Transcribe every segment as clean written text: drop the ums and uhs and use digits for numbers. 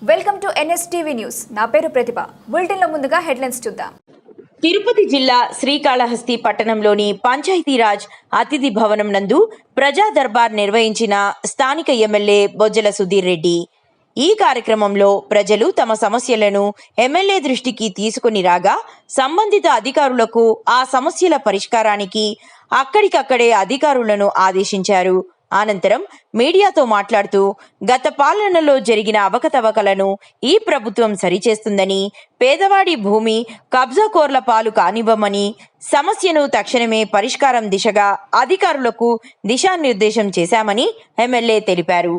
Welcome to NSTV news. నా పేరు ప్రతిభ. బులెటిన్లో ముందుగా హెడ్లైన్స్ చూద్దాం. తిరుపతి జిల్లా శ్రీకాళహస్తి పట్టణంలోని పంచాయతీరాజ్ అతిథి భవనం నందు ప్రజా దర్బార్ నిర్వహించిన స్థానిక ఎమ్మెల్యే బొజ్జల సుధీర్ రెడ్డి. ఈ కార్యక్రమంలో ప్రజలు తమ సమస్యలను ఎమ్మెల్యే దృష్టికి తీసుకుని రాగా సంబంధిత అధికారులకు ఆ సమస్యల పరిష్కారానికి అక్కడికక్కడే అధికారులను ఆదేశించారు. అనంతరం మీడియాతో మాట్లాడుతూ గత పాలనలో జరిగిన అవకతవకలను ఈ ప్రభుత్వం సరిచేస్తుందని, పేదవాడి భూమి కబ్జాకోర్ల పాలు కానివ్వమని, సమస్యను తక్షణమే పరిష్కారం దిశగా అధికారులకు దిశానిర్దేశం చేశామని ఎమ్మెల్యే తెలిపారు.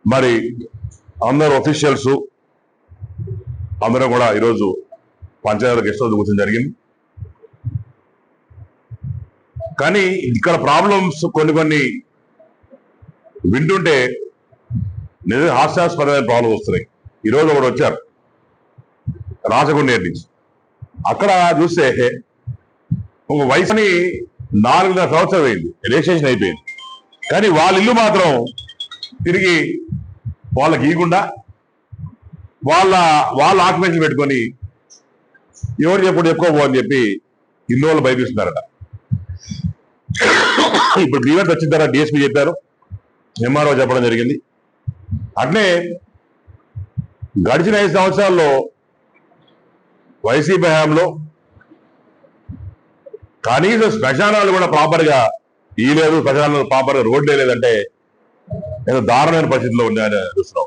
మరి అందరు ఆఫీషియల్స్ అందరూ కూడా ఈరోజు పంచాయతీ గెస్ట్ హౌస్ కూర్చొని జరిగింది. కానీ ఇక్కడ ప్రాబ్లమ్స్ కొన్ని వింటుంటే నిజంగా హాస్యాస్పదమైన ప్రాబ్లమ్స్ వస్తున్నాయి. ఈరోజు ఒకటి వచ్చారు రాచకొండ నుంచి. అక్కడ చూస్తే ఒక వయసుని 4.5 సంవత్సరాలు అయింది, రిజిస్ట్రేషన్ అయిపోయింది. కానీ వాళ్ళ ఇల్లు మాత్రం తిరిగి వాళ్ళకి ఇవ్వకుండా వాళ్ళ ఆక్యుపెన్షన్ పెట్టుకొని ఎవరు చెప్పుకోబో అని చెప్పి ఇల్లు వాళ్ళు భయపిస్తున్నారట. ఇప్పుడు డివెంట్ వచ్చిన తర్వాత డిఎస్పీ చెప్పారు, ఎంఆర్ఓ చెప్పడం జరిగింది. అట్లే గడిచిన 5 సంవత్సరాల్లో వైసీపీ హయాంలో కనీసం శ్మశానాలు కూడా ప్రాపర్గా ఇయ్యలేదు, శ్మశానాలు ప్రాపర్గా రోడ్లే లేదంటే ఏదో దారుణమైన పరిస్థితిలో ఉన్నాయని చూస్తున్నాం.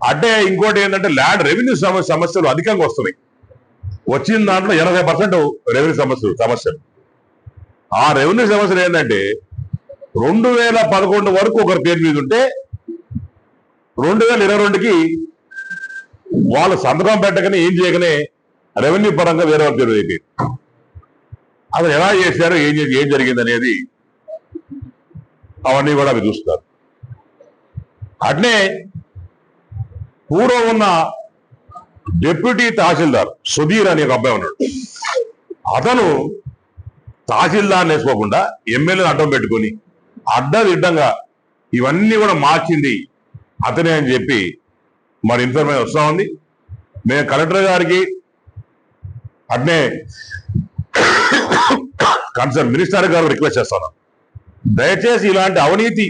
అంటే ఇంకోటి ఏంటంటే ల్యాండ్ రెవెన్యూ సమస్యలు అధికంగా వస్తున్నాయి. వచ్చిన దాంట్లో 80% రెవెన్యూ సమస్యలు. ఆ రెవెన్యూ సమస్యలు ఏంటంటే 2011 వరకు ఒకరి పేరు మీద ఉంటే 2022కి వాళ్ళు సంతకం పెట్టకనే ఏం చేయకనే రెవెన్యూ పరంగా వేరే వాళ్ళ పేరు అయిపోయింది. అసలు ఎలా చేశారు, ఏం జరిగింది అనేది అవన్నీ కూడా అవి చూస్తారు. అట్లే పూర్వం ఉన్న డిప్యూటీ తహసీల్దార్ సుధీర్ అనే ఒక అబ్బాయి ఉన్నాడు. అతను తహసీల్దార్ వేసుకోకుండా ఎమ్మెల్యేని అడ్డం పెట్టుకొని అడ్డదిడ్డంగా ఇవన్నీ కూడా మార్చింది అతనే అని చెప్పి మరి ఇన్ఫర్మేషన్ వస్తా ఉంది. నేను కలెక్టర్ గారికి అట్నే కన్సర్న్ మినిస్టర్ గారు రిక్వెస్ట్ చేస్తాను, దయచేసి ఇలాంటి అవినీతి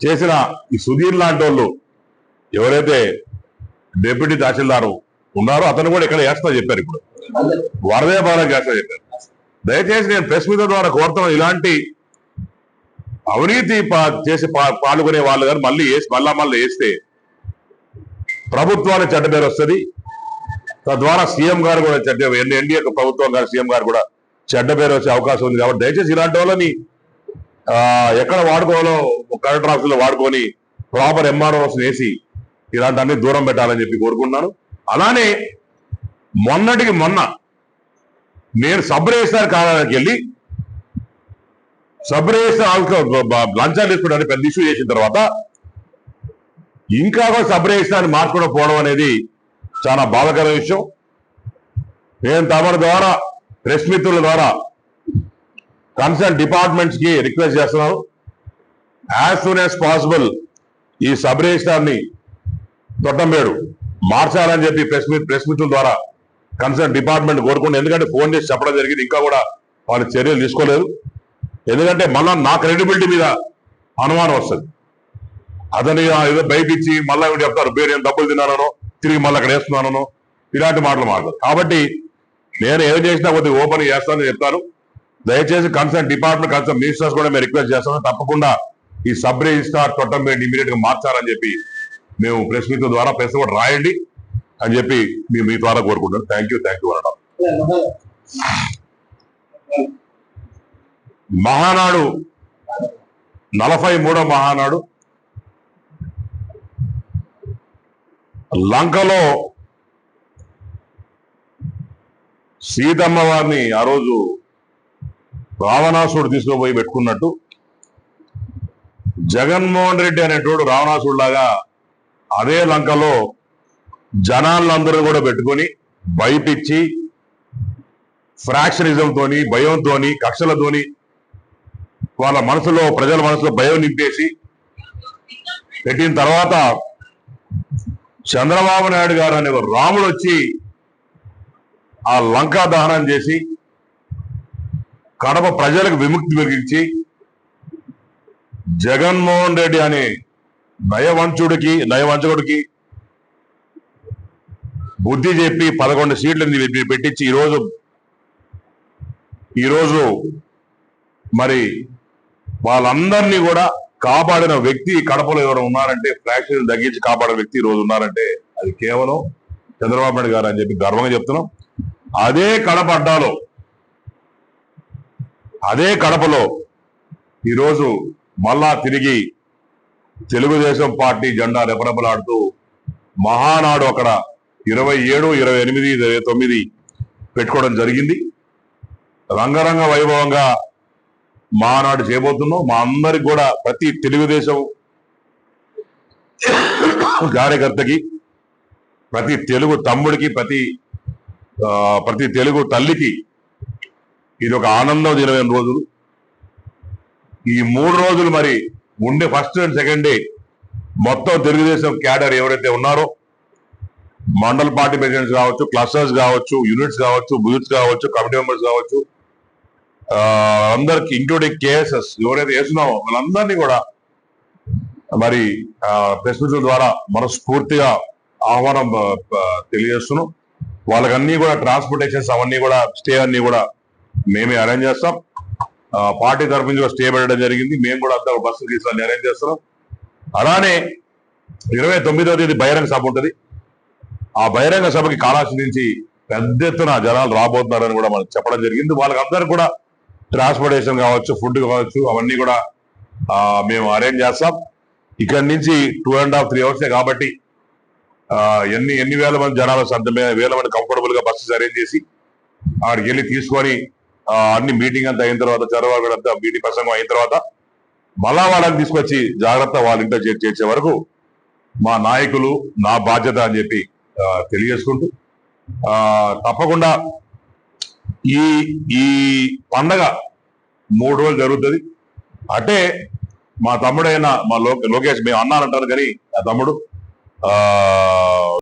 చేసిన ఈ సుధీర్ లాంటి వాళ్ళు ఎవరైతే డిప్యూటీ తహసీల్దారు ఉన్నారో అతను కూడా ఇక్కడ వేస్తా చెప్పారు. ఇప్పుడు వరదే భారం వేస్తా చెప్పారు. దయచేసి నేను ప్రెస్ మీడియా ద్వారా కోరుతాను, ఇలాంటి అవినీతి చేసి పాల్గొనే వాళ్ళు కానీ మళ్ళీ వేస్తే ప్రభుత్వానికి చెడ్డ పేరు వస్తుంది. తద్వారా సీఎం గారు కూడా ఎన్డీఏ ప్రభుత్వం గారు సీఎం గారు కూడా చెడ్డ పేరు వచ్చే అవకాశం ఉంది. కాబట్టి దయచేసి ఇలాంటి వాళ్ళని ఎక్కడ వాడుకోవాలో కలెక్టర్ ఆఫీసులో వాడుకొని ప్రాపర్ ఎంఆర్ఓస్ వేసి ఇలాంటి అన్ని దూరం పెట్టాలని చెప్పి కోరుకుంటున్నాను. అలానే మొన్నటికి మొన్న నేను సబ్ రిజిస్ట్రార్ కార్యాలయానికి వెళ్ళి సబ్ రిజిస్ట్రార్ లంచాలు తీసుకోవడానికి పెద్ద ఇష్యూ చేసిన తర్వాత ఇంకా కూడా సబ్ రిజిస్ట్రార్ని మార్చుకోవడం పోవడం అనేది చాలా బాధాకరమైన విషయం. నేను తమ ద్వారా ప్రెస్ మిత్రుల ద్వారా కన్సర్న్ డిపార్ట్మెంట్స్ కి రిక్వెస్ట్ చేస్తున్నాను, యాజ్ సూన్ యాజ్ పాసిబుల్ ఈ సబ్ రిజిస్ట్రార్ని తొట్టంబేడు మార్చాలని చెప్పి ప్రెస్ మిత్రుల ద్వారా కన్సర్న్ డిపార్ట్మెంట్ కోరుకుంటే, ఎందుకంటే ఫోన్ చేసి చెప్పడం జరిగింది, ఇంకా కూడా వాళ్ళు చర్యలు తీసుకోలేదు. ఎందుకంటే మళ్ళా నా క్రెడిబిలిటీ మీద అనుమానం వస్తుంది. అతని ఏదో బయటిచ్చి మళ్ళీ చెప్తారు నేను డబ్బులు తిన్నానో తిరిగి మళ్ళీ అక్కడ వేస్తున్నానో ఇలాంటి మాటలు మాట్లాడు. కాబట్టి నేను ఏం చేసినా కొద్దిగా ఓపెన్ చేస్తానని చెప్తాను. దయచేసి కన్సర్న్ డిపార్ట్మెంట్ కన్సర్న్ మినిస్టర్స్ కూడా మేము రిక్వెస్ట్ చేస్తాను, తప్పకుండా ఈ సబ్ రిజిస్ట్రార్ తొట్టంబేడి ఇమీడియట్ గా మార్చాలని చెప్పి మేము ప్రెస్ మీట్ ద్వారా ప్రెస్ కూడా రాయండి అని చెప్పి మీ ద్వారా కోరుకుంటాను. థ్యాంక్ యూ అనడం. మహానాడు 43వ మహానాడు లంకలో సీతమ్మ వారిని ఆ రోజు రావణాసుడు తీసుకుపోయి పెట్టుకున్నట్టు జగన్మోహన్ రెడ్డి అనేటోడు రావణాసుడు లాగా అదే లంకలో జనాలందరూ కూడా పెట్టుకొని భయపిచ్చి ఫ్రాక్షనిజంతోని భయంతోని కక్షలతోని వాళ్ళ మనసులో ప్రజల మనసులో భయం నింపేసి పెట్టిన తర్వాత చంద్రబాబు నాయుడు గారు అనే ఒక రాముడు వచ్చి ఆ లంకా దహనం చేసి కడప ప్రజలకు విముక్తి కలిగించి జగన్మోహన్ రెడ్డి అనే నయవంచకుడికి బుద్ధి చెప్పి 11 సీట్లను పెట్టించి ఈరోజు మరి వాళ్ళందరినీ కూడా కాపాడిన వ్యక్తి కడపలో ఎవరు ఉన్నారంటే ఫ్రాక్షన్ తగ్గించి కాపాడిన వ్యక్తి ఈరోజు ఉన్నారంటే అది కేవలం చంద్రబాబు నాయుడు గారు అని చెప్పి గర్వంగా చెప్తున్నాం. అదే కడపలో ఈరోజు మళ్ళా తిరిగి తెలుగుదేశం పార్టీ జెండా రెపరెపలాడుతూ మహానాడు అక్కడ 27, 28, 29 పెట్టుకోవడం జరిగింది. రంగరంగ వైభవంగా మహానాడు చేయబోతున్నాం. మా అందరికి కూడా ప్రతి తెలుగుదేశం కార్యకర్తకి, ప్రతి తెలుగు తమ్ముడికి, ప్రతి తెలుగు తల్లికి ఇది ఒక ఆనందం దినమైన రోజులు. ఈ 3 రోజులు మరి ఉండే ఫస్ట్ అండ్ సెకండ్ డే మొత్తం తెలుగుదేశం క్యాడర్ ఎవరైతే ఉన్నారో మండల్ పార్టీ ప్రెసిడెంట్స్ కావచ్చు, క్లస్టర్స్ కావచ్చు, యూనిట్స్ కావచ్చు, బూత్స్ కావచ్చు, కమిటీ మెంబర్స్ కావచ్చు, అందరికి ఇంక్లూడింగ్ కేఎస్ఎస్ ఎవరైతే వేస్తున్నామో వాళ్ళందరినీ కూడా మరి ప్రెస్ మీట్ల ద్వారా మనస్ఫూర్తిగా ఆహ్వానం తెలియజేస్తున్నాం. వాళ్ళకన్నీ కూడా ట్రాన్స్పోర్టేషన్స్ అవన్నీ కూడా స్టే అన్ని కూడా మేమే అరేంజ్ చేస్తాం. పార్టీ తరఫు నుంచి స్టే పెట్టడం జరిగింది. మేము కూడా అంతా బస్సు తీసుకొని అరేంజ్ చేస్తున్నాం. అలానే 29వ తేదీ బహిరంగ సభ ఉంటుంది. ఆ బహిరంగ సభకి కాళాస్తి నుంచి పెద్ద ఎత్తున జనాలు రాబోతున్నారని కూడా మనకు చెప్పడం జరిగింది. వాళ్ళకందరూ కూడా ట్రాన్స్పోర్టేషన్ కావచ్చు, ఫుడ్ కావచ్చు, అవన్నీ కూడా మేము అరేంజ్ చేస్తాం. ఇక్కడి నుంచి 2.5 3 hours కాబట్టి ఎన్ని వేల మంది జనాలు వేల మంది కంఫర్టబుల్ గా బస్సెస్ అరేంజ్ చేసి ఆడికి వెళ్ళి తీసుకొని అన్ని మీటింగ్ అంతా అయిన తర్వాత, చంద్రబాబు అంతా మీటింగ్ ప్రసంగం అయిన తర్వాత మళ్ళా వాళ్ళని తీసుకొచ్చి జాగ్రత్త వాళ్ళ ఇంట్లో చేర్చే వరకు మా నాయకులు నా బాధ్యత అని చెప్పి తెలియజేసుకుంటూ తప్పకుండా ఈ పండగ 3 రోజులు జరుగుతుంది. అంటే మా తమ్ముడైన మా లోకేష్ మేము అన్నానంటారు కానీ ఆ తమ్ముడు